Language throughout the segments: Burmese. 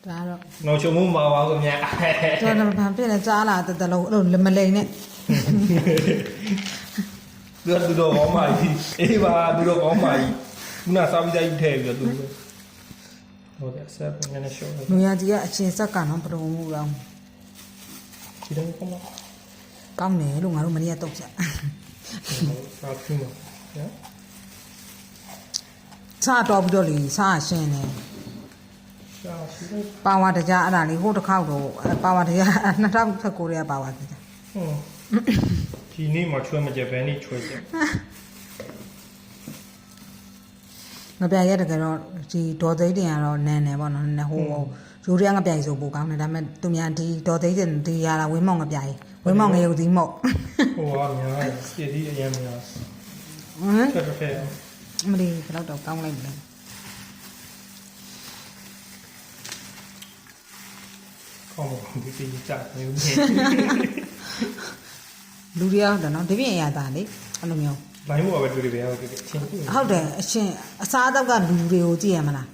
ဒါတော့ နောက်ချုံမပါပါခင်ဗျာ ကျွန်တော်ဘာဖြစ်လဲကြားလာတလုံးအဲ့လိုမလိန်နဲ့ သူတို့ကောင်းပါကြီးအေးပါသူတို့ကောင်းပါကြီးခုနစားပြီးသားကြီးထည့်ပြီးတော့သူဟုတ်တယ်ဆက်ပြန်နေရှော့တယ် လူရကြီးကအချင်းဆက်ကတော့ဘယ်လိုမှုတော့ ဒီတော့ကောင်းပါ ကောင်းတယ်လို့ငါတို့မနေ့ကတော့ချက် စားပြီးတော့နော် စားတော့ပြီးတော့လေစားရှင်းတယ် စားရှိတယ် ပါဝါတကြားအဲ့ဒါလေးဟိုတစ်ခေါက်တော့ပါဝါတကြား2019ရဲ့ပါဝါတကြား ဟုတ်ဒီနေ့မှချွဲမကြဘဲနေ့ချွဲကြ ငပြရက်တကယ်တော့ဒီဒေါ်သိန်းတင်ကတော့နန်းနေပေါ့နော်ဟိုရိုးရငပြဆိုပိုကောင်းတယ်ဒါပေမဲ့သူများဒီဒေါ်သိန်းတင်ဒီရတာဝင်းမောင်ငပြဝင်းမောင်ငရုတ်ဒီမော့ ဟိုကများစီဒီအရင်များ ဟမ် ဆက်တစ်ဖက် မလီဘယ်တော့ကောင်းလိုက်မလဲ ကောင်းပါဒီပြီးကြတယ် လူတွေရောက်တယ်နော်ဒီပြင်အရာသားလေအဲ့လိုမျိုး လိုင်းဘောပဲတွေ့တယ်ဗျာဟုတ်တယ်ချင်း ဟုတ်တယ်အရှင်အစားအသောက်ကလူတွေကိုကြည့်ရမလား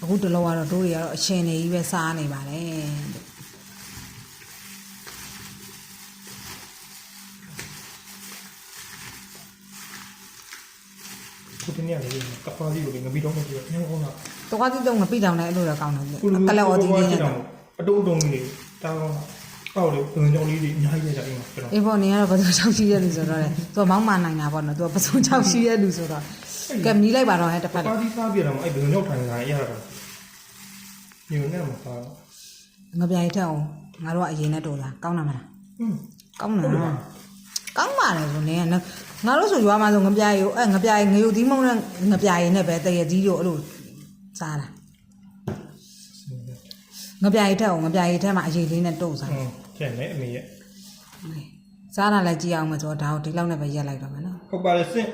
အခုတလောကတော့တို့တွေကတော့အရှင်နေကြီးပဲစားနေပါတယ် ခုတနေ့ကလည်းကပါစီကိုငပြီးတော့မကြည့်ဘူးကောင်းတာ တော့ကတိတော့ငပိတောင်နဲ့အဲ့လိုတော့ကောင်းတယ်ကလက်အော်ဒီလေးနဲ့ အတုံးတုံးလေးတာကောင်းတာအော်လေဘုံကြောင်လေးတွေအများကြီးရကြအိမ်မှာကျွန်တော် အေးပေါ့နေကတော့ပစုံချောက်ရှိရဲ့လူဆိုတော့လေသူကမောင်းမနိုင်တာပေါ့နော်သူကပစုံချောက်ရှိရဲ့လူဆိုတော့ကဲမြည်လိုက်ပါတော့ဟဲ့တစ်ဖက် ပါစီစားပြတော့အဲ့ဘုံကြောင်ထိုင်လာရတာညိုနေမှာပါ ငပြိုင်ထက်အောင်ငါတို့ကအရင်နဲ့တို့လားကောင်းတာမလား ကောင်းတယ်ကောင်းပါတယ်ဆိုနေငါတို့ဆိုရွာမှာဆိုငပြိုင်ကိုငပြိုင်ငရုတ်သီးမုံနဲ့ငပြိုင်နဲ့ပဲတရကြီးတို့အဲ့လိုစားတာငပြိုင်ထက်အောင်ငပြိုင်ထက်မှာအရေးလေးနဲ့တုတ်စား ကျန်နေအမေရဲ့ စားတာလည်းကြည့်အောင်မဆိုတော့ဒါကိုဒီလောက်နဲ့ပဲရက်လိုက်တော့မယ်နော် ဟုတ်ပါလေစင့်